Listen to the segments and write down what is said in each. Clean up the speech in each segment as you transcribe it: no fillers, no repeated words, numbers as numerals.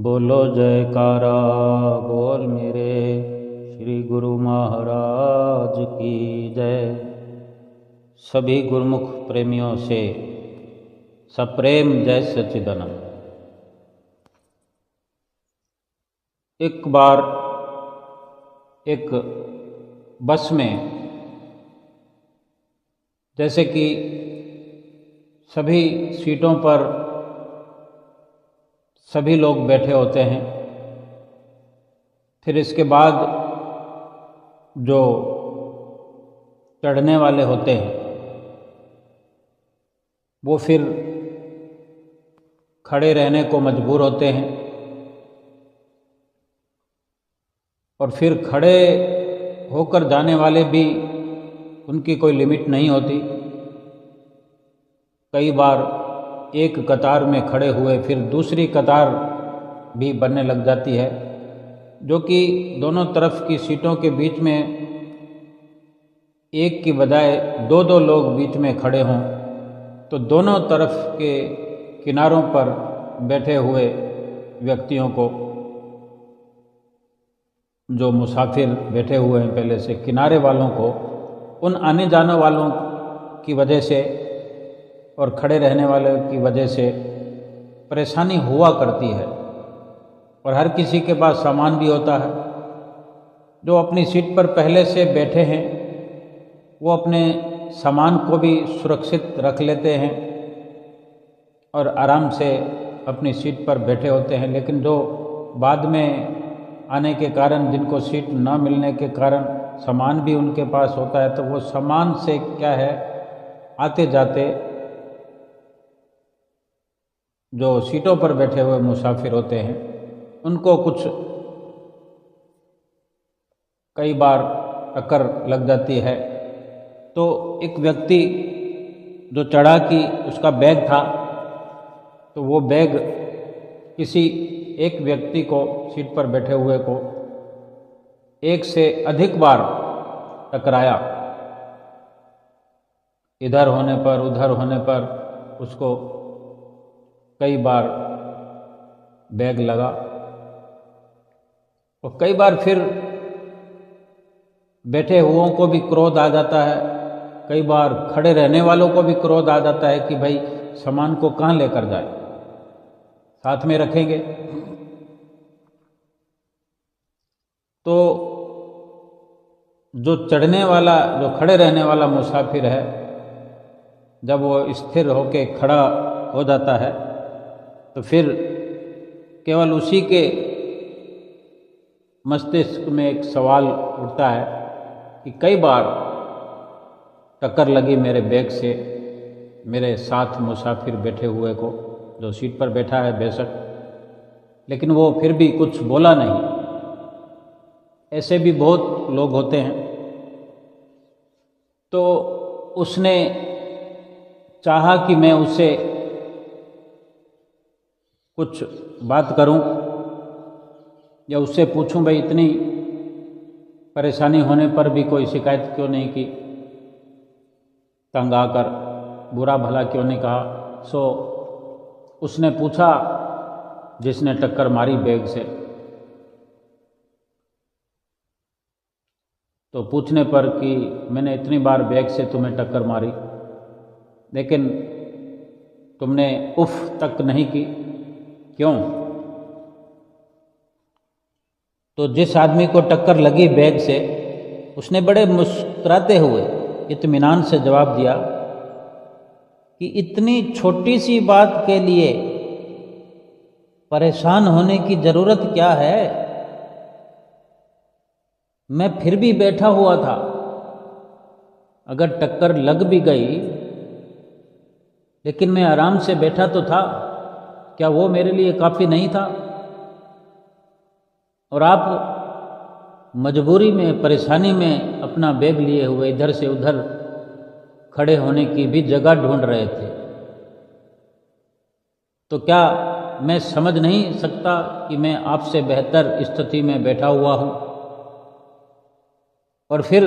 बोलो जयकारा बोल मेरे श्री गुरु महाराज की जय। सभी गुरुमुख प्रेमियों से सप्रेम जय सच्चिदानंद। एक बार एक बस में जैसे कि सभी सीटों पर सभी लोग बैठे होते हैं, फिर इसके बाद जो चढ़ने वाले होते हैं वो फिर खड़े रहने को मजबूर होते हैं और फिर खड़े होकर जाने वाले भी उनकी कोई लिमिट नहीं होती। कई बार एक कतार में खड़े हुए फिर दूसरी कतार भी बनने लग जाती है, जो कि दोनों तरफ की सीटों के बीच में एक की बजाय दो दो लोग बीच में खड़े हों, तो दोनों तरफ के किनारों पर बैठे हुए व्यक्तियों को, जो मुसाफिर बैठे हुए हैं पहले से, किनारे वालों को उन आने जाने वालों की वजह से और खड़े रहने वाले की वजह से परेशानी हुआ करती है। और हर किसी के पास सामान भी होता है। जो अपनी सीट पर पहले से बैठे हैं वो अपने सामान को भी सुरक्षित रख लेते हैं और आराम से अपनी सीट पर बैठे होते हैं, लेकिन जो बाद में आने के कारण, जिनको सीट न मिलने के कारण सामान भी उनके पास होता है, तो वो सामान से क्या है, आते जाते जो सीटों पर बैठे हुए मुसाफिर होते हैं उनको कुछ कई बार टक्कर लग जाती है। तो एक व्यक्ति जो चढ़ा कि उसका बैग था, तो वो बैग किसी एक व्यक्ति को, सीट पर बैठे हुए को एक से अधिक बार टकराया। इधर होने पर उधर होने पर उसको कई बार बैग लगा और कई बार फिर बैठे हुओं को भी क्रोध आ जाता है, कई बार खड़े रहने वालों को भी क्रोध आ जाता है कि भाई सामान को कहाँ लेकर जाए, साथ में रखेंगे। तो जो चढ़ने वाला, जो खड़े रहने वाला मुसाफिर है, जब वो स्थिर होके खड़ा हो जाता है तो फिर केवल उसी के मस्तिष्क में एक सवाल उठता है कि कई बार टक्कर लगी मेरे बैग से, मेरे साथ मुसाफिर बैठे हुए को, जो सीट पर बैठा है बेशक, लेकिन वो फिर भी कुछ बोला नहीं। ऐसे भी बहुत लोग होते हैं। तो उसने चाहा कि मैं उससे कुछ बात करूं या उससे पूछूं, भाई इतनी परेशानी होने पर भी कोई शिकायत क्यों नहीं की, तंग आकर बुरा भला क्यों नहीं कहा। सो उसने पूछा जिसने टक्कर मारी बैग से। तो पूछने पर कि मैंने इतनी बार बैग से तुम्हें टक्कर मारी, लेकिन तुमने उफ तक नहीं की, क्यों? तो जिस आदमी को टक्कर लगी बैग से, उसने बड़े मुस्कुराते हुए इत्मीनान से जवाब दिया कि इतनी छोटी सी बात के लिए परेशान होने की जरूरत क्या है, मैं फिर भी बैठा हुआ था। अगर टक्कर लग भी गई लेकिन मैं आराम से बैठा तो था, क्या वो मेरे लिए काफ़ी नहीं था? और आप मजबूरी में, परेशानी में अपना बैग लिए हुए इधर से उधर खड़े होने की भी जगह ढूंढ रहे थे। तो क्या मैं समझ नहीं सकता कि मैं आपसे बेहतर स्थिति में बैठा हुआ हूँ? और फिर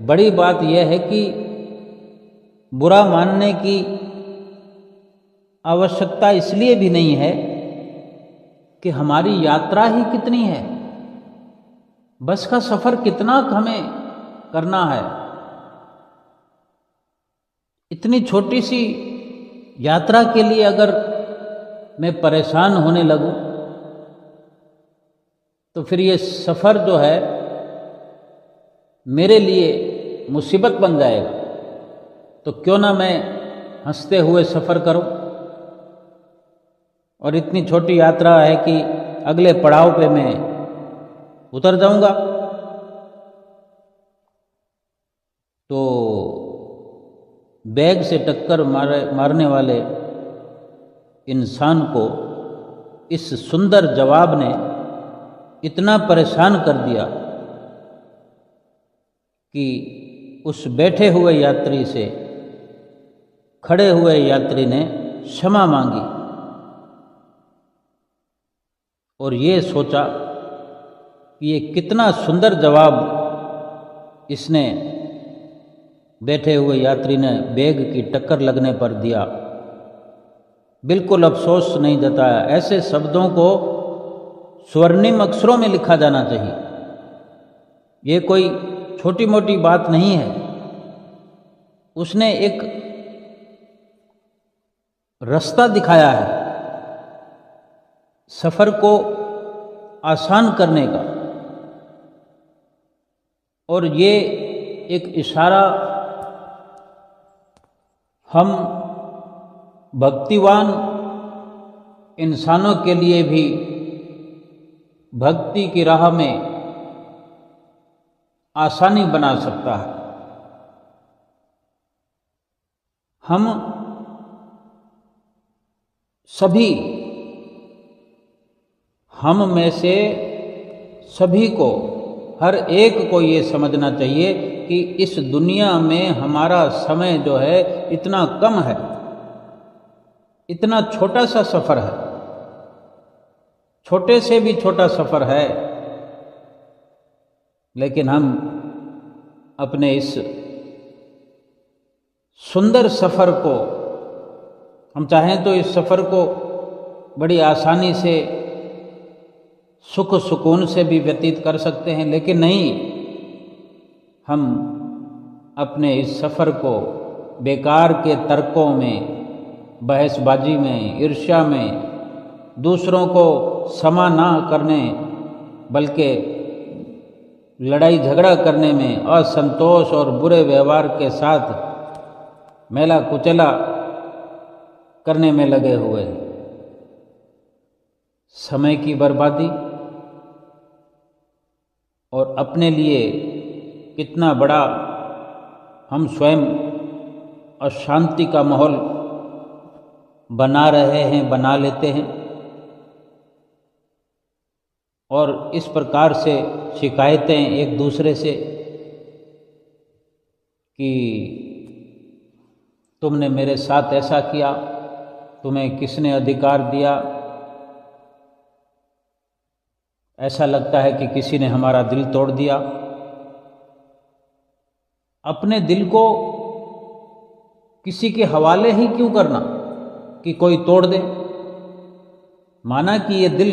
बड़ी बात यह है कि बुरा मानने की आवश्यकता इसलिए भी नहीं है कि हमारी यात्रा ही कितनी है, बस का सफ़र कितना हमें करना है। इतनी छोटी सी यात्रा के लिए अगर मैं परेशान होने लगूं तो फिर ये सफ़र जो है मेरे लिए मुसीबत बन जाएगा। तो क्यों ना मैं हंसते हुए सफ़र करूं। और इतनी छोटी यात्रा है कि अगले पड़ाव पे मैं उतर जाऊंगा। तो बैग से टक्कर मारने वाले इंसान को इस सुंदर जवाब ने इतना परेशान कर दिया कि उस बैठे हुए यात्री से खड़े हुए यात्री ने क्षमा मांगी और ये सोचा कि ये कितना सुंदर जवाब इसने बैठे हुए यात्री ने बैग की टक्कर लगने पर दिया। बिल्कुल अफसोस नहीं जताया। ऐसे शब्दों को स्वर्णिम अक्षरों में लिखा जाना चाहिए। ये कोई छोटी मोटी बात नहीं है। उसने एक रास्ता दिखाया है सफ़र को आसान करने का, और ये एक इशारा हम भक्तिवान इंसानों के लिए भी भक्ति की राह में आसानी बना सकता है। हम सभी, हम में से सभी को, हर एक को ये समझना चाहिए कि इस दुनिया में हमारा समय जो है इतना कम है, इतना छोटा सा सफ़र है, छोटे से भी छोटा सफ़र है, लेकिन हम अपने इस सुंदर सफ़र को, हम चाहें तो इस सफ़र को बड़ी आसानी से, सुख सुकून से भी व्यतीत कर सकते हैं, लेकिन नहीं, हम अपने इस सफ़र को बेकार के तर्कों में, बहसबाजी में, ईर्ष्या में, दूसरों को क्षमा ना करने बल्कि लड़ाई झगड़ा करने में, असंतोष और बुरे व्यवहार के साथ मेला कुचला करने में लगे हुए हैं। समय की बर्बादी और अपने लिए कितना बड़ा हम स्वयं अशांति का माहौल बना रहे हैं, बना लेते हैं, और इस प्रकार से शिकायतें एक दूसरे से कि तुमने मेरे साथ ऐसा किया, तुम्हें किसने अधिकार दिया। ऐसा लगता है कि किसी ने हमारा दिल तोड़ दिया। अपने दिल को किसी के हवाले ही क्यों करना कि कोई तोड़ दे। माना कि ये दिल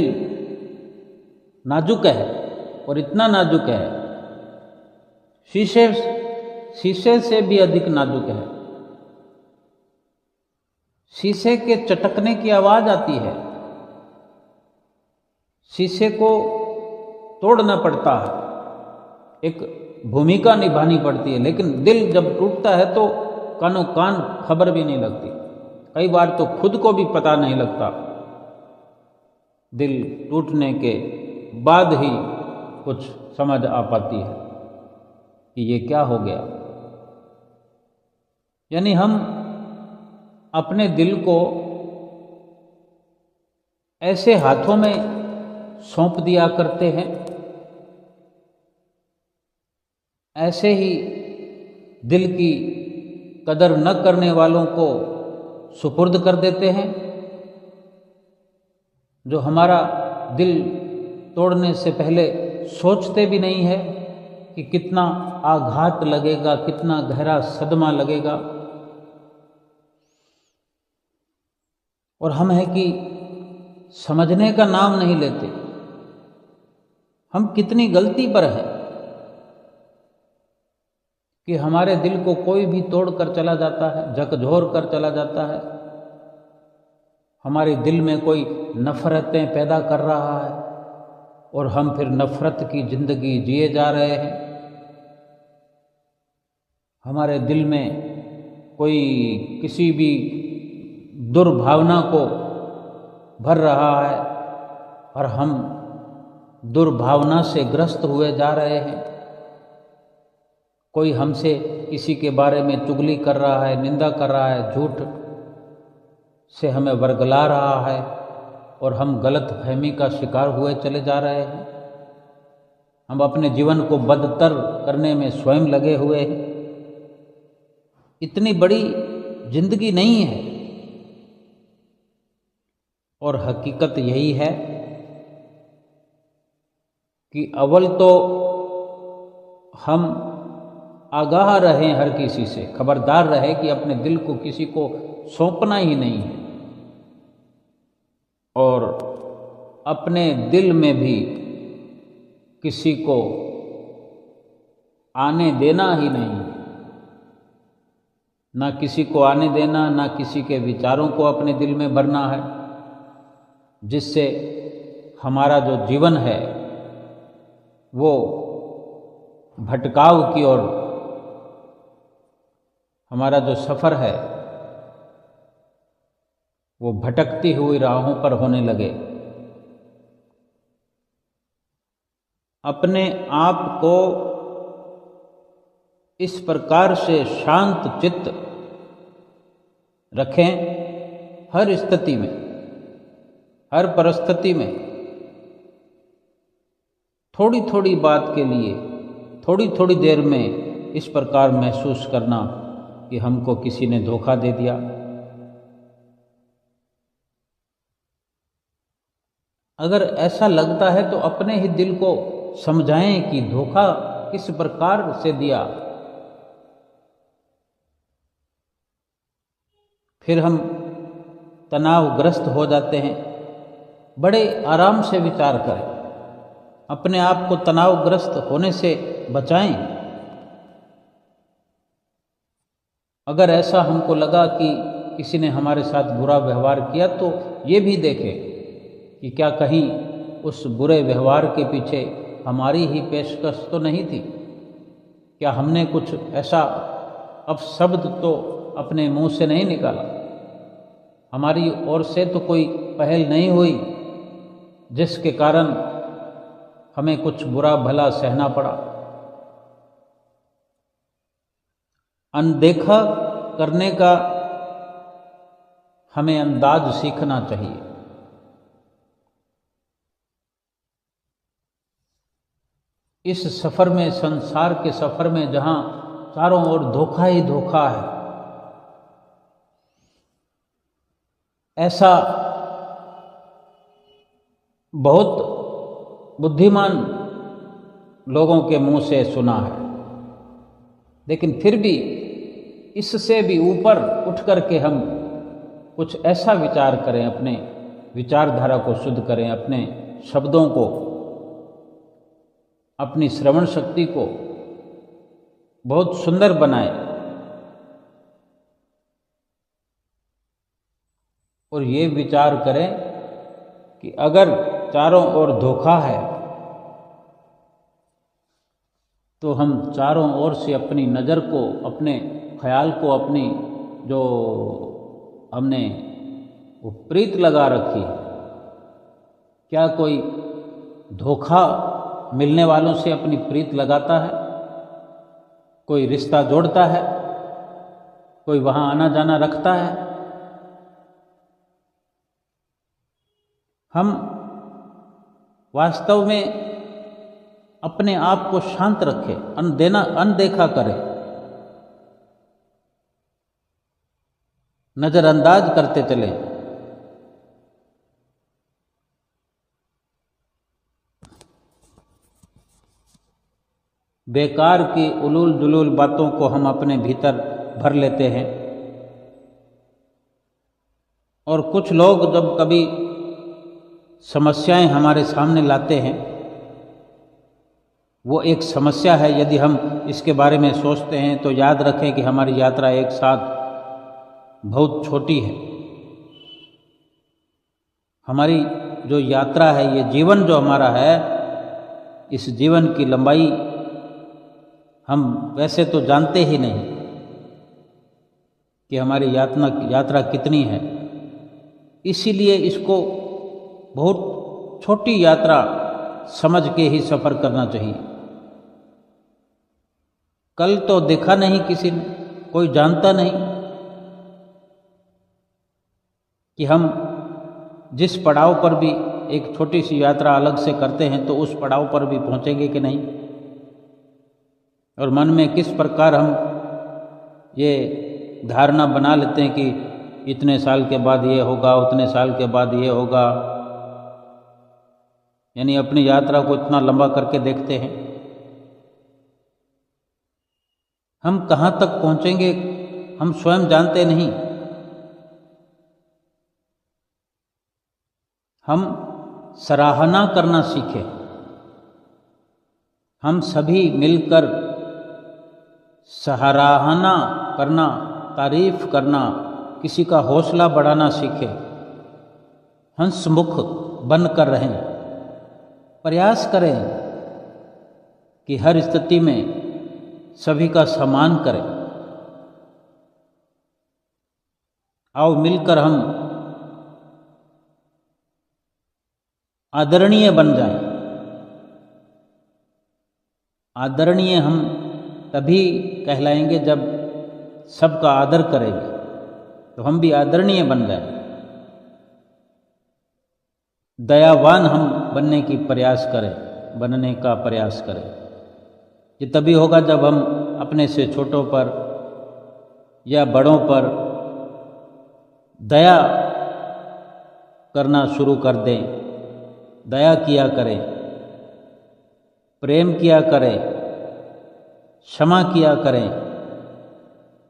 नाजुक है, और इतना नाजुक है, शीशे से भी अधिक नाजुक है। शीशे के चटकने की आवाज़ आती है, शीशे को तोड़ना पड़ता है, एक भूमिका निभानी पड़ती है, लेकिन दिल जब टूटता है तो कानों कान खबर भी नहीं लगती। कई बार तो खुद को भी पता नहीं लगता, दिल टूटने के बाद ही कुछ समझ आ पाती है कि ये क्या हो गया। यानी हम अपने दिल को ऐसे हाथों में सौंप दिया करते हैं, ऐसे ही दिल की कदर न करने वालों को सुपुर्द कर देते हैं, जो हमारा दिल तोड़ने से पहले सोचते भी नहीं है कि कितना आघात लगेगा, कितना गहरा सदमा लगेगा। और हम है कि समझने का नाम नहीं लेते। हम कितनी गलती पर हैं कि हमारे दिल को कोई भी तोड़ कर चला जाता है, झकझोर कर चला जाता है। हमारे दिल में कोई नफ़रतें पैदा कर रहा है और हम फिर नफ़रत की ज़िंदगी जिए जा रहे हैं। हमारे दिल में कोई किसी भी दुर्भावना को भर रहा है और हम दुर्भावना से ग्रस्त हुए जा रहे हैं। कोई हमसे किसी के बारे में चुगली कर रहा है, निंदा कर रहा है, झूठ से हमें वर्गला रहा है और हम गलत फहमी का शिकार हुए चले जा रहे हैं। हम अपने जीवन को बदतर करने में स्वयं लगे हुए हैं। इतनी बड़ी जिंदगी नहीं है और हकीकत यही है कि अव्वल तो हम आगाह रहें, हर किसी से खबरदार रहे कि अपने दिल को किसी को सौंपना ही नहीं है और अपने दिल में भी किसी को आने देना ही नहीं है। ना किसी को आने देना, ना किसी के विचारों को अपने दिल में भरना है, जिससे हमारा जो जीवन है वो भटकाव की ओर, हमारा जो सफ़र है वो भटकती हुई राहों पर होने लगे। अपने आप को इस प्रकार से शांत चित्त रखें हर स्थिति में, हर परिस्थिति में। थोड़ी थोड़ी बात के लिए थोड़ी थोड़ी देर में इस प्रकार महसूस करना कि हमको किसी ने धोखा दे दिया। अगर ऐसा लगता है तो अपने ही दिल को समझाएं कि धोखा किस प्रकार से दिया। फिर हम तनावग्रस्त हो जाते हैं। बड़े आराम से विचार करें, अपने आप को तनावग्रस्त होने से बचाएं। अगर ऐसा हमको लगा कि किसी ने हमारे साथ बुरा व्यवहार किया तो ये भी देखें कि क्या कहीं उस बुरे व्यवहार के पीछे हमारी ही पेशकश तो नहीं थी। क्या हमने कुछ ऐसा अपशब्द तो अपने मुंह से नहीं निकाला, हमारी ओर से तो कोई पहल नहीं हुई जिसके कारण हमें कुछ बुरा भला सहना पड़ा। अनदेखा करने का हमें अंदाज सीखना चाहिए। इस सफ़र में, संसार के सफ़र में, जहाँ चारों ओर धोखा ही धोखा है, ऐसा बहुत बुद्धिमान लोगों के मुंह से सुना है। लेकिन फिर भी इससे भी ऊपर उठ करके हम कुछ ऐसा विचार करें, अपने विचारधारा को शुद्ध करें, अपने शब्दों को, अपनी श्रवण शक्ति को बहुत सुंदर बनाएं और ये विचार करें कि अगर चारों ओर धोखा है तो हम चारों ओर से अपनी नज़र को, अपने ख्याल को, अपनी जो हमने वो प्रीत लगा रखी है, क्या कोई धोखा मिलने वालों से अपनी प्रीत लगाता है? कोई रिश्ता जोड़ता है? कोई वहाँ आना जाना रखता है? हम वास्तव में अपने आप को शांत रखें, अनदेखा करें, नज़रअंदाज करते चलें। बेकार की उलूल जुलूल बातों को हम अपने भीतर भर लेते हैं और कुछ लोग जब कभी समस्याएं हमारे सामने लाते हैं, वो एक समस्या है। यदि हम इसके बारे में सोचते हैं तो याद रखें कि हमारी यात्रा एक साथ बहुत छोटी है। हमारी जो यात्रा है, ये जीवन जो हमारा है, इस जीवन की लंबाई हम वैसे तो जानते ही नहीं कि हमारी यात्रा कितनी है। इसीलिए इसको बहुत छोटी यात्रा समझ के ही सफ़र करना चाहिए। कल तो देखा नहीं किसी ने, कोई जानता नहीं कि हम जिस पड़ाव पर भी एक छोटी सी यात्रा अलग से करते हैं तो उस पड़ाव पर भी पहुंचेंगे कि नहीं, और मन में किस प्रकार हम ये धारणा बना लेते हैं कि इतने साल के बाद ये होगा, उतने साल के बाद ये होगा, यानी अपनी यात्रा को इतना लंबा करके देखते हैं। हम कहाँ तक पहुँचेंगे हम स्वयं जानते नहीं। हम सराहना करना सीखें। हम सभी मिलकर सराहना करना, तारीफ करना, किसी का हौसला बढ़ाना सीखें। हंसमुख बनकर रहें। प्रयास करें कि हर स्थिति में सभी का सम्मान करें। आओ मिलकर हम आदरणीय बन जाएं। आदरणीय हम तभी कहलाएंगे जब सबका आदर करेंगे, तो हम भी आदरणीय बन जाएं। दयावान हम बनने का प्रयास करें। ये तभी होगा जब हम अपने से छोटों पर या बड़ों पर दया करना शुरू कर दें। दया किया करें, प्रेम किया करें, क्षमा किया करें।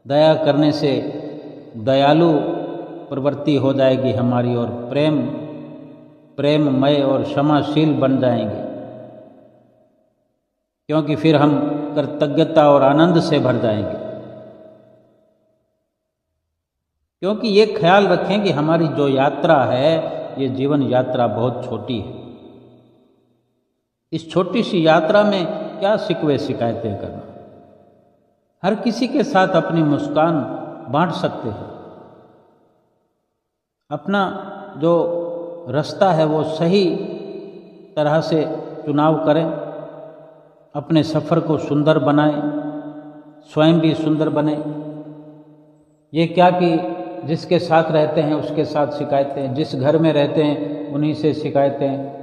दया करने से दयालु प्रवृत्ति हो जाएगी हमारी, और प्रेममय और क्षमाशील बन जाएंगे, क्योंकि फिर हम कृतज्ञता और आनंद से भर जाएंगे। क्योंकि ये ख्याल रखें कि हमारी जो यात्रा है, ये जीवन यात्रा बहुत छोटी है। इस छोटी सी यात्रा में क्या शिकवे शिकायतें करना। हर किसी के साथ अपनी मुस्कान बांट सकते हैं। अपना जो रास्ता है वो सही तरह से चुनाव करें। अपने सफ़र को सुंदर बनाएं, स्वयं भी सुंदर बने। ये क्या कि जिसके साथ रहते हैं उसके साथ शिकायतें, जिस घर में रहते हैं उन्हीं से शिकायतें।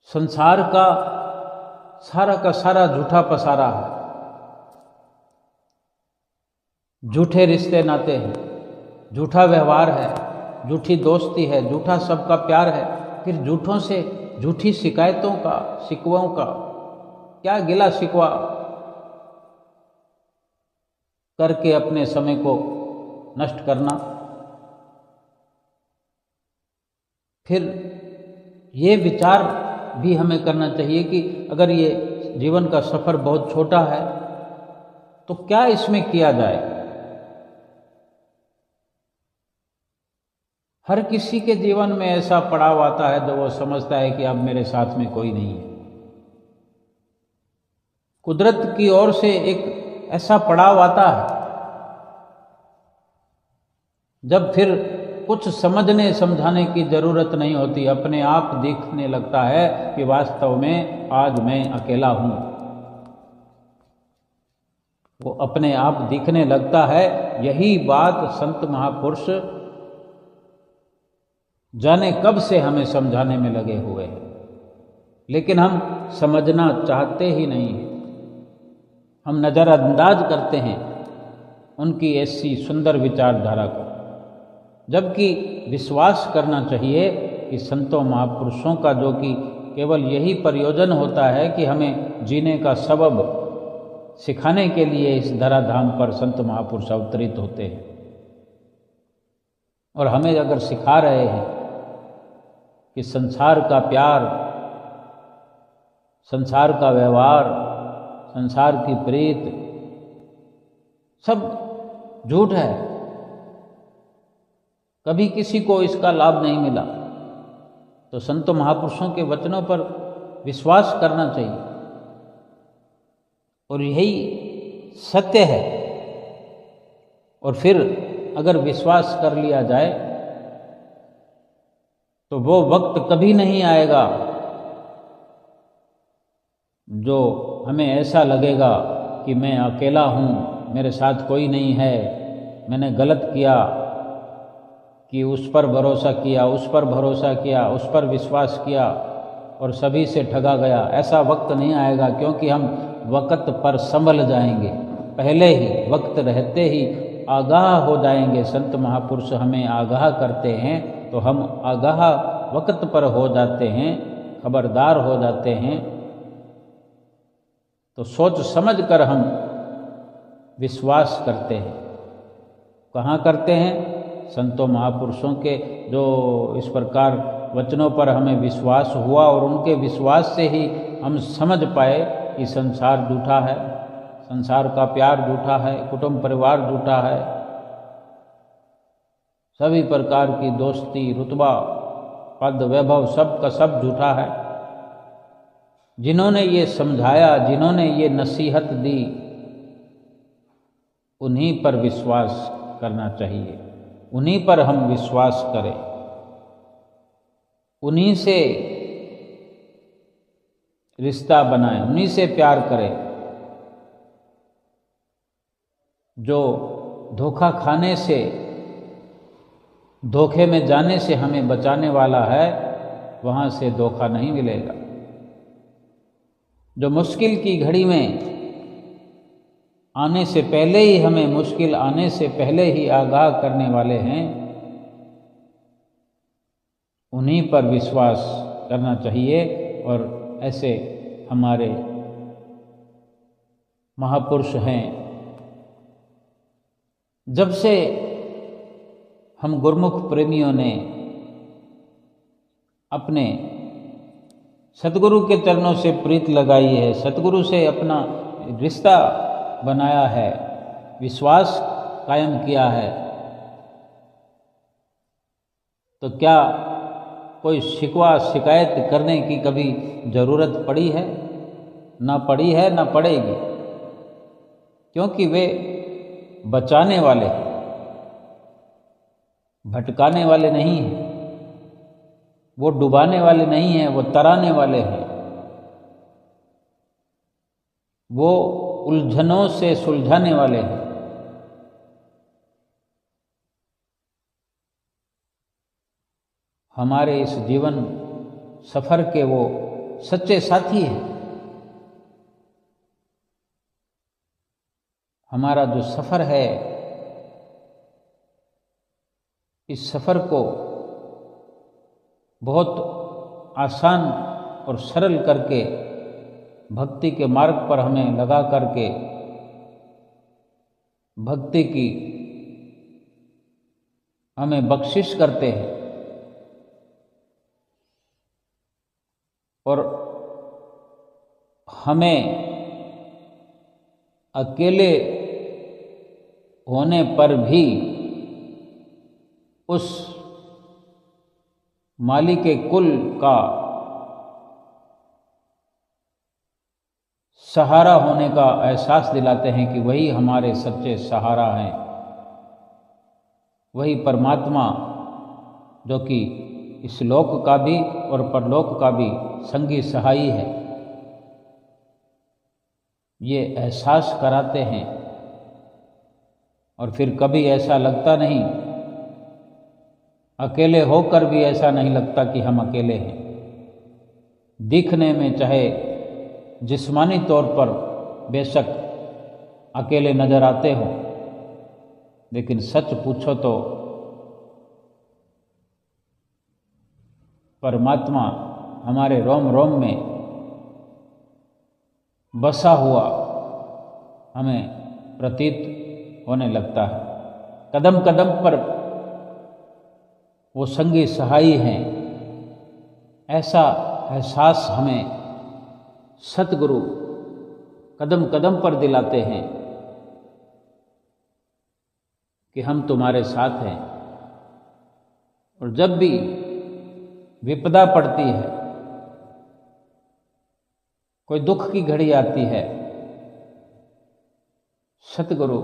संसार का सारा झूठा पसारा है। झूठे रिश्ते नाते हैं, झूठा व्यवहार है, झूठी दोस्ती है, झूठा सबका प्यार है। फिर झूठों से, झूठी शिकायतों का, शिकवों का क्या गिला शिकवा करके अपने समय को नष्ट करना। फिर ये विचार भी हमें करना चाहिए कि अगर ये जीवन का सफ़र बहुत छोटा है तो क्या इसमें किया जाए। हर किसी के जीवन में ऐसा पड़ाव आता है जब वो समझता है कि अब मेरे साथ में कोई नहीं है। कुदरत की ओर से एक ऐसा पड़ाव आता है जब फिर कुछ समझने समझाने की ज़रूरत नहीं होती। अपने आप दिखने लगता है कि वास्तव में आज मैं अकेला हूँ। वो अपने आप दिखने लगता है। यही बात संत महापुरुष जाने कब से हमें समझाने में लगे हुए हैं, लेकिन हम समझना चाहते ही नहीं हैं। हम नज़रअंदाज करते हैं उनकी ऐसी सुंदर विचारधारा को, जबकि विश्वास करना चाहिए कि संतों महापुरुषों का जो कि केवल यही प्रयोजन होता है कि हमें जीने का सबब सिखाने के लिए इस धराधाम पर संत महापुरुष अवतरित होते हैं। और हमें अगर सिखा रहे हैं कि संसार का प्यार, संसार का व्यवहार, संसार की प्रीत सब झूठ है। कभी किसी को इसका लाभ नहीं मिला। तो संतों महापुरुषों के वचनों पर विश्वास करना चाहिए और यही सत्य है। और फिर अगर विश्वास कर लिया जाए तो वो वक्त कभी नहीं आएगा जो हमें ऐसा लगेगा कि मैं अकेला हूँ, मेरे साथ कोई नहीं है, मैंने गलत किया, कि उस पर भरोसा किया, उस पर भरोसा किया, उस पर विश्वास किया और सभी से ठगा गया। ऐसा वक्त नहीं आएगा, क्योंकि हम वक्त पर संभल जाएंगे, पहले ही वक्त रहते ही आगाह हो जाएंगे। संत महापुरुष हमें आगाह करते हैं तो हम आगाह वक्त पर हो जाते हैं, खबरदार हो जाते हैं। तो सोच समझ कर हम विश्वास करते हैं। कहाँ करते हैं? संतों महापुरुषों के जो इस प्रकार वचनों पर हमें विश्वास हुआ और उनके विश्वास से ही हम समझ पाए कि संसार झूठा है, संसार का प्यार झूठा है, कुटुंब परिवार झूठा है, सभी प्रकार की दोस्ती, रुतबा, पद, वैभव सब का सब झूठा है। जिन्होंने ये समझाया, जिन्होंने ये नसीहत दी, उन्हीं पर विश्वास करना चाहिए, उन्हीं पर हम विश्वास करें, उन्हीं से रिश्ता बनाएं, उन्हीं से प्यार करें। जो धोखा खाने से, धोखे में जाने से हमें बचाने वाला है, वहाँ से धोखा नहीं मिलेगा। जो मुश्किल की घड़ी में आने से पहले ही, हमें मुश्किल आने से पहले ही आगाह करने वाले हैं, उन्हीं पर विश्वास करना चाहिए। और ऐसे हमारे महापुरुष हैं। जब से हम गुरुमुख प्रेमियों ने अपने सतगुरु के चरणों से प्रीत लगाई है, सतगुरु से अपना रिश्ता बनाया है, विश्वास कायम किया है, तो क्या कोई शिकवा शिकायत करने की कभी ज़रूरत पड़ी है? ना पड़ी है, ना पड़ेगी, क्योंकि वे बचाने वाले हैं, भटकाने वाले नहीं हैं, वो डुबाने वाले नहीं हैं, वो तराने वाले हैं, वो उलझनों से सुलझाने वाले हैं। हमारे इस जीवन सफर के वो सच्चे साथी हैं। हमारा जो सफर है, इस सफर को बहुत आसान और सरल करके, भक्ति के मार्ग पर हमें लगा करके, भक्ति की हमें बख्शिश करते हैं। और हमें अकेले होने पर भी उस मालिक कुल का सहारा होने का एहसास दिलाते हैं कि वही हमारे सच्चे सहारा हैं, वही परमात्मा जो कि इस लोक का भी और परलोक का भी संगी सहाई है, ये एहसास कराते हैं। और फिर कभी ऐसा लगता नहीं, अकेले होकर भी ऐसा नहीं लगता कि हम अकेले हैं। दिखने में चाहे जिस्मानी तौर पर बेशक अकेले नजर आते हो, लेकिन सच पूछो तो परमात्मा हमारे रोम रोम में बसा हुआ हमें प्रतीत होने लगता है। कदम कदम पर वो संगी सहाई हैं, ऐसा एहसास हमें सतगुरु कदम कदम पर दिलाते हैं कि हम तुम्हारे साथ हैं। और जब भी विपदा पड़ती है, कोई दुख की घड़ी आती है, सतगुरु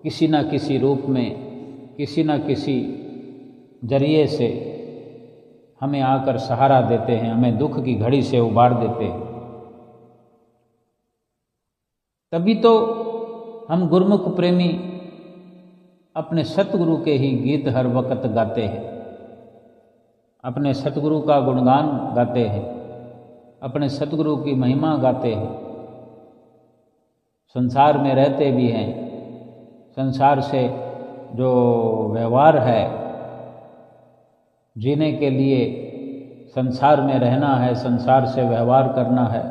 किसी न किसी रूप में, किसी न किसी जरिए से हमें आकर सहारा देते हैं, हमें दुख की घड़ी से उबार देते हैं। तभी तो हम गुरुमुख प्रेमी अपने सतगुरु के ही गीत हर वक्त गाते हैं, अपने सतगुरु का गुणगान गाते हैं, अपने सतगुरु की महिमा गाते हैं। संसार में रहते भी हैं, संसार से जो व्यवहार है, जीने के लिए संसार में रहना है, संसार से व्यवहार करना है,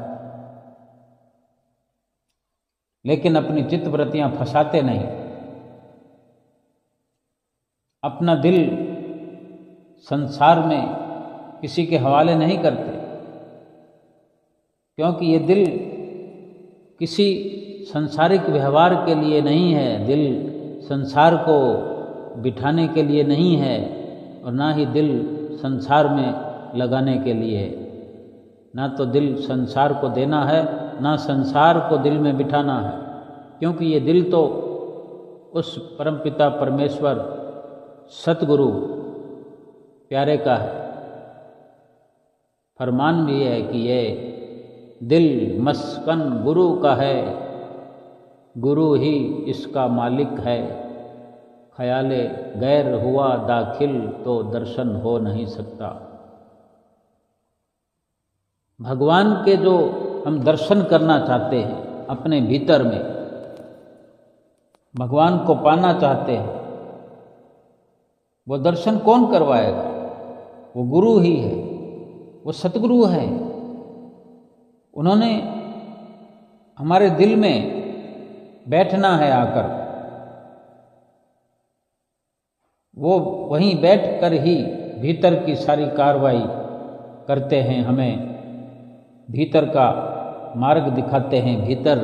लेकिन अपनी चित्तवृत्तियां फंसाते नहीं, अपना दिल संसार में किसी के हवाले नहीं करते, क्योंकि ये दिल किसी सांसारिक व्यवहार के लिए नहीं है, दिल संसार को बिठाने के लिए नहीं है, और ना ही दिल संसार में लगाने के लिए है। ना तो दिल संसार को देना है, ना संसार को दिल में बिठाना है, क्योंकि ये दिल तो उस परमपिता परमेश्वर सतगुरु प्यारे का है। फरमान भी है कि ये दिल मस्कन गुरु का है, गुरु ही इसका मालिक है, ख्याले गैर हुआ दाखिल तो दर्शन हो नहीं सकता। भगवान के जो हम दर्शन करना चाहते हैं अपने भीतर में, भगवान को पाना चाहते हैं, वो दर्शन कौन करवाएगा? वो गुरु ही है, वो सतगुरु है। उन्होंने हमारे दिल में बैठना है आकर, वो वहीं बैठकर ही भीतर की सारी कार्रवाई करते हैं, हमें भीतर का मार्ग दिखाते हैं, भीतर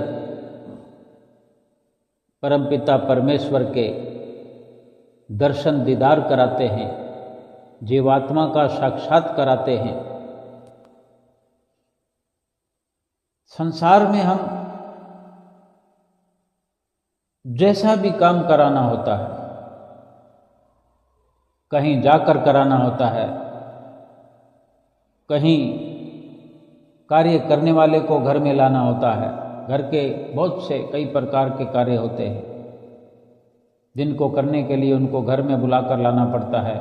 परमपिता परमेश्वर के दर्शन दीदार कराते हैं, जीवात्मा का साक्षात कराते हैं। संसार में हम जैसा भी काम कराना होता है, कहीं जाकर कराना होता है, कहीं कार्य करने वाले को घर में लाना होता है, घर के बहुत से कई प्रकार के कार्य होते हैं जिनको करने के लिए उनको घर में बुलाकर लाना पड़ता है।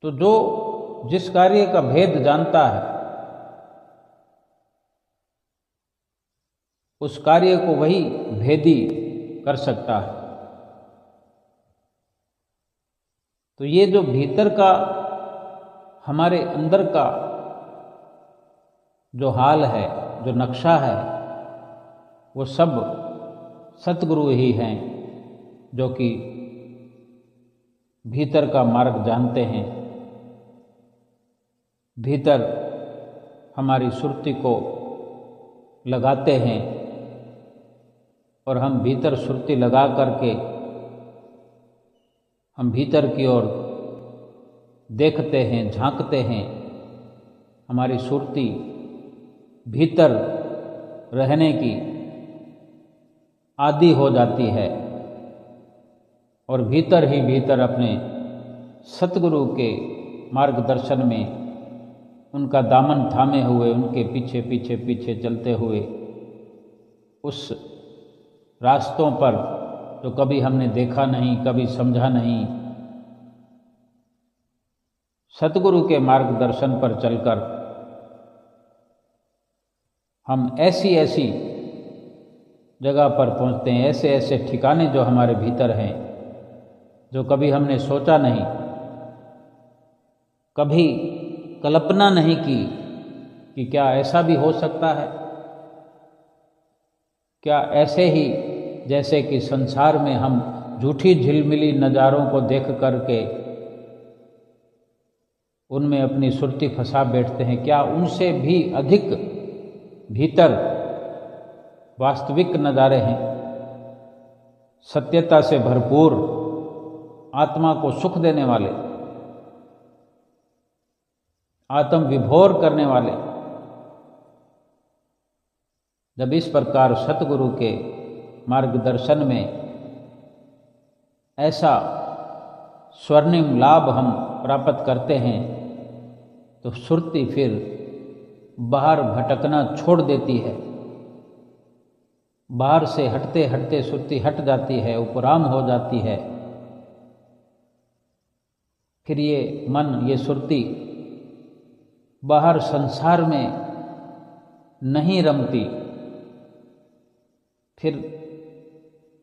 तो जो जिस कार्य का भेद जानता है, उस कार्य को वही भेदी कर सकता है। तो ये जो भीतर का हमारे अंदर का जो हाल है, जो नक्शा है, वो सब सतगुरु ही हैं जो कि भीतर का मार्ग जानते हैं, भीतर हमारी सुरती को लगाते हैं, और हम भीतर सुरती लगा करके हम भीतर की ओर देखते हैं, झांकते हैं। हमारी सुरती भीतर रहने की आदी हो जाती है, और भीतर ही भीतर अपने सतगुरु के मार्गदर्शन में उनका दामन थामे हुए, उनके पीछे पीछे पीछे चलते हुए उस रास्तों पर जो कभी हमने देखा नहीं, कभी समझा नहीं, सतगुरु के मार्गदर्शन पर चलकर हम ऐसी ऐसी जगह पर पहुंचते हैं, ऐसे ऐसे ठिकाने जो हमारे भीतर हैं, जो कभी हमने सोचा नहीं, कभी कल्पना नहीं की कि क्या ऐसा भी हो सकता है। क्या ऐसे ही जैसे कि संसार में हम झूठी झिलमिली नज़ारों को देख करके उनमें अपनी सुरती फंसा बैठते हैं, क्या उनसे भी अधिक भीतर वास्तविक नज़ारे हैं, सत्यता से भरपूर, आत्मा को सुख देने वाले, आत्म विभोर करने वाले। जब इस प्रकार सतगुरु के मार्गदर्शन में ऐसा स्वर्णिम लाभ हम प्राप्त करते हैं तो सुरती फिर बाहर भटकना छोड़ देती है। बाहर से हटते हटते सुरती हट जाती है, उपराम हो जाती है। फिर ये मन, ये सुरती बाहर संसार में नहीं रमती, फिर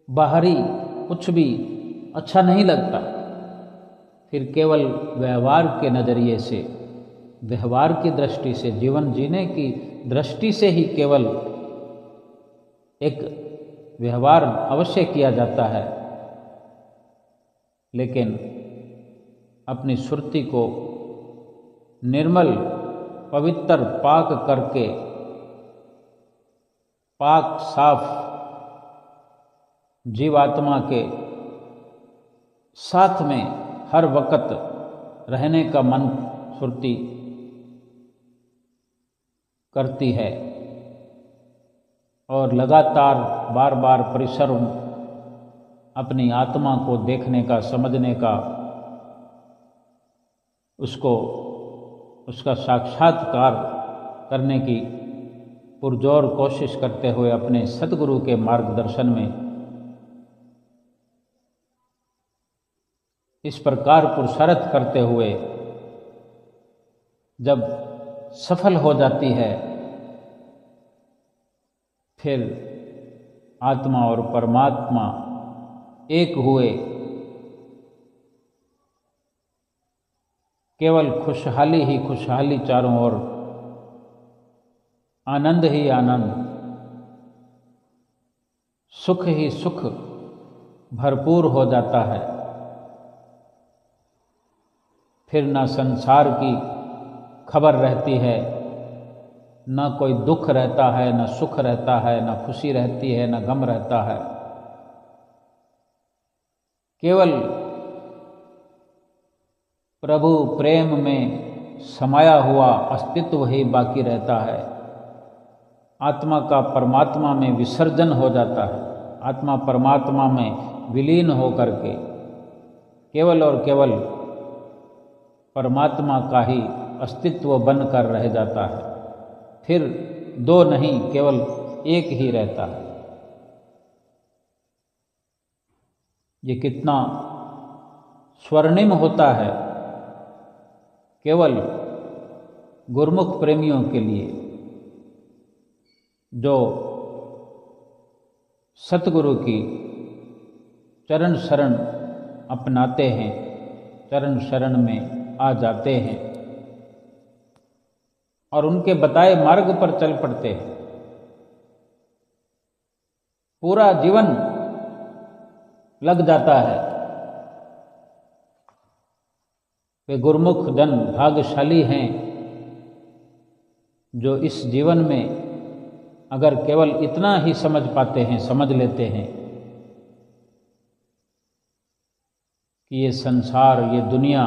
बाहरी कुछ भी अच्छा नहीं लगता, फिर केवल व्यवहार के नज़रिए से, व्यवहार की दृष्टि से, जीवन जीने की दृष्टि से ही केवल एक व्यवहार अवश्य किया जाता है, लेकिन अपनी सुरती को निर्मल पवित्र पाक करके, पाक साफ जीवात्मा के साथ में हर वक्त रहने का मन सुरती करती है और लगातार बार बार परिश्रम अपनी आत्मा को देखने का, समझने का, उसको उसका साक्षात्कार करने की पुरजोर कोशिश करते हुए अपने सतगुरु के मार्गदर्शन में इस प्रकार पुरुषार्थ करते हुए जब सफल हो जाती है, फिर आत्मा और परमात्मा एक हुए, केवल खुशहाली ही खुशहाली चारों ओर, आनंद ही आनंद, सुख ही सुख भरपूर हो जाता है। फिर ना संसार की खबर रहती है, ना कोई दुख रहता है, ना सुख रहता है, ना खुशी रहती है, ना गम रहता है। केवल प्रभु प्रेम में समाया हुआ अस्तित्व ही बाकी रहता है। आत्मा का परमात्मा में विसर्जन हो जाता है। आत्मा परमात्मा में विलीन हो करके केवल और केवल परमात्मा का ही अस्तित्व बनकर रह जाता है। फिर दो नहीं, केवल एक ही रहता है। ये कितना स्वर्णिम होता है केवल गुरमुख प्रेमियों के लिए, जो सतगुरु की चरण शरण अपनाते हैं, चरण शरण में आ जाते हैं और उनके बताए मार्ग पर चल पड़ते हैं। पूरा जीवन लग जाता है। वे गुरमुख जन भाग्यशाली हैं जो इस जीवन में अगर केवल इतना ही समझ पाते हैं, समझ लेते हैं कि ये संसार, ये दुनिया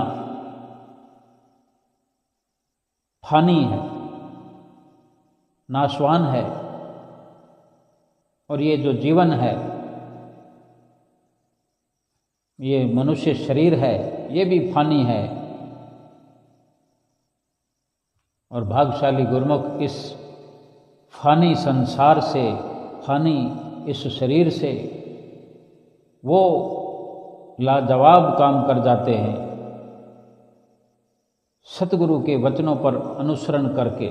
फानी है, नाशवान है, और ये जो जीवन है, ये मनुष्य शरीर है, ये भी फानी है। और भाग्यशाली गुरमुख इस फानी संसार से, फानी इस शरीर से वो लाजवाब काम कर जाते हैं, सतगुरु के वचनों पर अनुसरण करके,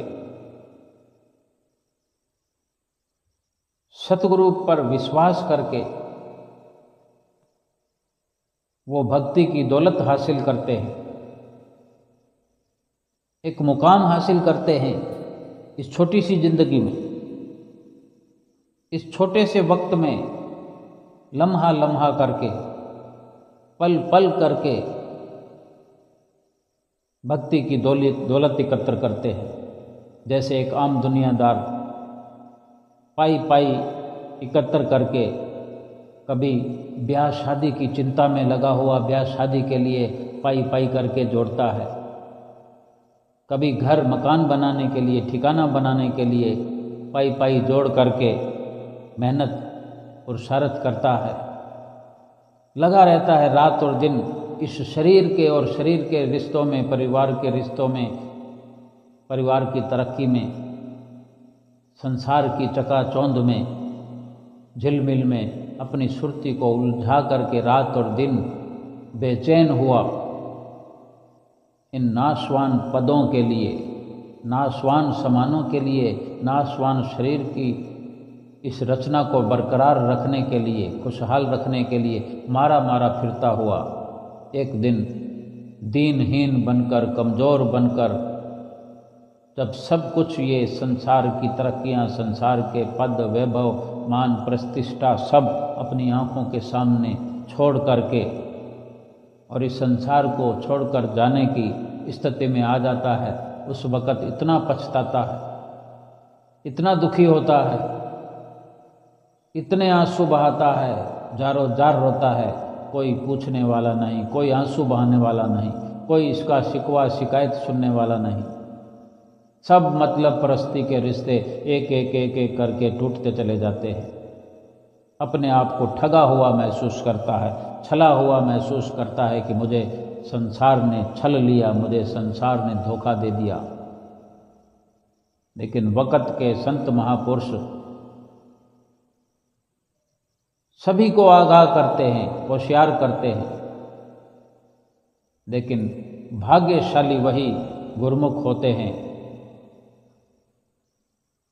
सतगुरु पर विश्वास करके वो भक्ति की दौलत हासिल करते हैं, एक मुकाम हासिल करते हैं इस छोटी सी जिंदगी में, इस छोटे से वक्त में, लम्हा लम्हा करके, पल पल करके भक्ति की दौलत एकत्र करते हैं। जैसे एक आम दुनियादार पाई पाई एकत्र करके कभी ब्याह शादी की चिंता में लगा हुआ ब्याह शादी के लिए पाई पाई करके जोड़ता है, कभी घर मकान बनाने के लिए, ठिकाना बनाने के लिए पाई पाई जोड़ करके मेहनत पुरुषार्थ करता है, लगा रहता है रात और दिन इस शरीर के और शरीर के रिश्तों में, परिवार के रिश्तों में, परिवार की तरक्की में, संसार की चकाचौंध में, झिलमिल में अपनी सुरती को उलझा करके रात और दिन बेचैन हुआ इन नाशवान पदों के लिए, नाशवान सामानों के लिए, नाशवान शरीर की इस रचना को बरकरार रखने के लिए, खुशहाल रखने के लिए मारा मारा फिरता हुआ एक दिन दीनहीन बनकर, कमज़ोर बनकर, जब सब कुछ ये संसार की तरक्कियाँ, संसार के पद, वैभव, मान, प्रतिष्ठा सब अपनी आँखों के सामने छोड़ करके और इस संसार को छोड़कर जाने की स्थिति में आ जाता है, उस वक़्त इतना पछताता है, इतना दुखी होता है, इतने आंसू बहाता है, जारो जार रोता है, कोई पूछने वाला नहीं, कोई आंसू बहाने वाला नहीं, कोई इसका शिकवा शिकायत सुनने वाला नहीं। सब मतलब परस्ती के रिश्ते एक एक एक एक करके टूटते चले जाते हैं। अपने आप को ठगा हुआ महसूस करता है, छला हुआ महसूस करता है कि मुझे संसार ने छल लिया, मुझे संसार ने धोखा दे दिया। लेकिन वक़्त के संत महापुरुष सभी को आगाह करते हैं, होशियार करते हैं, लेकिन भाग्यशाली वही गुरमुख होते हैं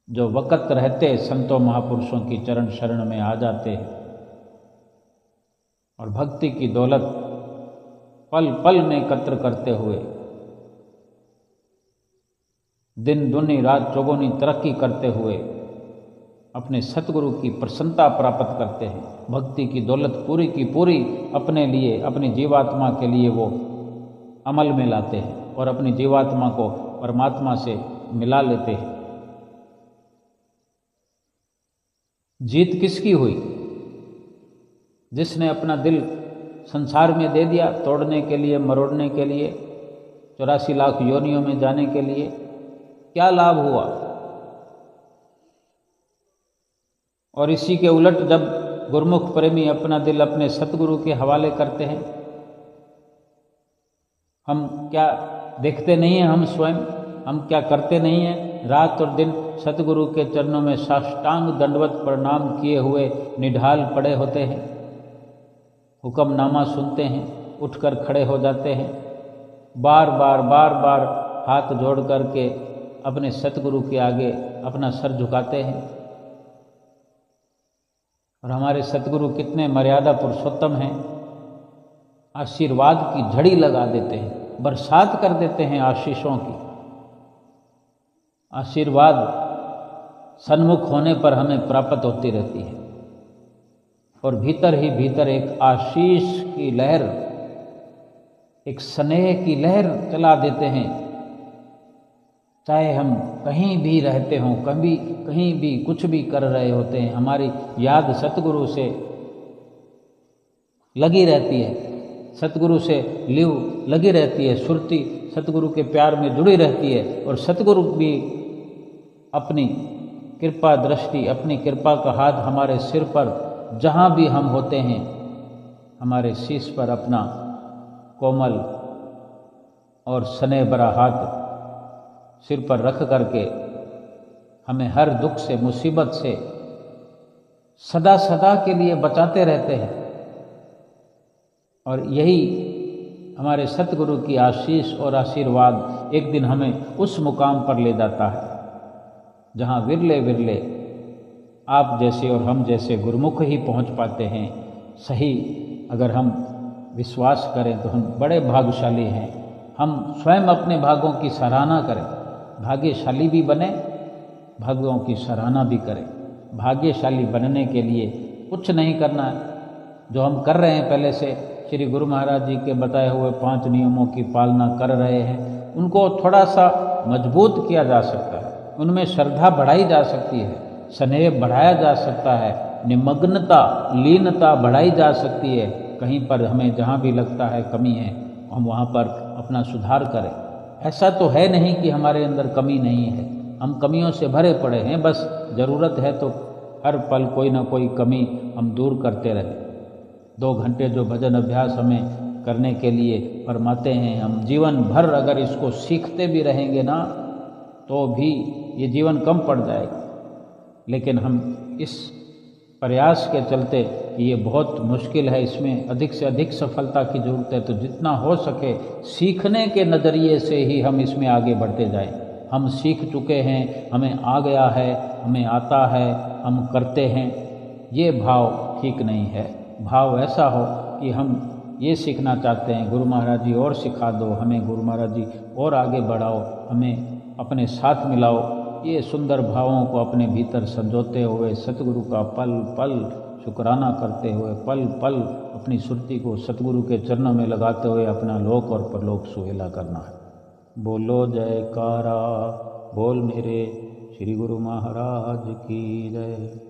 जो वक़्त रहते संतों महापुरुषों की चरण शरण में आ जाते हैं और भक्ति की दौलत पल पल में एकत्र करते हुए दिन दुनी रात चौगुनी तरक्की करते हुए अपने सतगुरु की प्रसन्नता प्राप्त करते हैं। भक्ति की दौलत पूरी की पूरी अपने लिए, अपनी जीवात्मा के लिए वो अमल में लाते हैं और अपनी जीवात्मा को परमात्मा से मिला लेते हैं। जीत किसकी हुई? जिसने अपना दिल संसार में दे दिया तोड़ने के लिए, मरोड़ने के लिए, 84 लाख योनियों में जाने के लिए। क्या लाभ हुआ? और इसी के उलट जब गुरमुख प्रेमी अपना दिल अपने सतगुरु के हवाले करते हैं, हम क्या देखते नहीं हैं? हम स्वयं हम क्या करते नहीं हैं? रात और दिन सतगुरु के चरणों में साष्टांग दंडवत प्रणाम किए हुए निढाल पड़े होते हैं, हुक्मनामा सुनते हैं, उठकर खड़े हो जाते हैं, बार बार हाथ जोड़ करके अपने सतगुरु के आगे अपना सर झुकाते हैं। और हमारे सतगुरु कितने मर्यादा पुरुषोत्तम हैं, आशीर्वाद की झड़ी लगा देते हैं, बरसात कर देते हैं आशीषों की। आशीर्वाद सन्मुख होने पर हमें प्राप्त होती रहती है और भीतर ही भीतर एक आशीष की लहर, एक स्नेह की लहर चला देते हैं। चाहे हम कहीं भी रहते हों, कहीं भी कुछ भी कर रहे होते हैं, हमारी याद सतगुरु से लगी रहती है, सतगुरु से लिव लगी रहती है, सुरती सतगुरु के प्यार में जुड़ी रहती है। और सतगुरु भी अपनी कृपा दृष्टि, अपनी कृपा का हाथ हमारे सिर पर जहाँ भी हम होते हैं, हमारे शीश पर अपना कोमल और स्नेह भरा हाथ सिर पर रख करके हमें हर दुख से, मुसीबत से सदा सदा के लिए बचाते रहते हैं। और यही हमारे सतगुरु की आशीष और आशीर्वाद एक दिन हमें उस मुकाम पर ले जाता है जहाँ विरले विरले आप जैसे और हम जैसे गुरुमुख ही पहुँच पाते हैं। सही अगर हम विश्वास करें तो हम बड़े भाग्यशाली हैं। हम स्वयं अपने भाग्यों की सराहना करें, भाग्यशाली भी बने, भाग्यों की सराहना भी करें। भाग्यशाली बनने के लिए कुछ नहीं करना है, जो हम कर रहे हैं पहले से श्री गुरु महाराज जी के बताए हुए 5 नियमों की पालना कर रहे हैं, उनको थोड़ा सा मजबूत किया जा सकता है, उनमें श्रद्धा बढ़ाई जा सकती है, स्नेह बढ़ाया जा सकता है, निमग्नता लीनता बढ़ाई जा सकती है। कहीं पर हमें जहाँ भी लगता है कमी है, हम वहाँ पर अपना सुधार करें। ऐसा तो है नहीं कि हमारे अंदर कमी नहीं है, हम कमियों से भरे पड़े हैं, बस ज़रूरत है तो हर पल कोई ना कोई कमी हम दूर करते रहें। 2 घंटे जो भजन अभ्यास हमें करने के लिए फरमाते हैं, हम जीवन भर अगर इसको सीखते भी रहेंगे ना तो भी ये जीवन कम पड़ जाएगा। लेकिन हम इस प्रयास के चलते कि ये बहुत मुश्किल है, इसमें अधिक से अधिक सफलता की ज़रूरत है, तो जितना हो सके सीखने के नज़रिए से ही हम इसमें आगे बढ़ते जाएं। हम सीख चुके हैं, हमें आ गया है, हमें आता है, हम करते हैं, ये भाव ठीक नहीं है। भाव ऐसा हो कि हम ये सीखना चाहते हैं, गुरु महाराज जी और सिखा दो हमें, गुरु महाराज जी और आगे बढ़ाओ, हमें अपने साथ मिलाओ। ये सुंदर भावों को अपने भीतर संजोते हुए सतगुरु का पल पल शुक्राना करते हुए, पल पल अपनी सुरती को सतगुरु के चरणों में लगाते हुए अपना लोक और परलोक सुहेला करना है। बोलो जयकारा, बोल मेरे श्री गुरु महाराज की जय।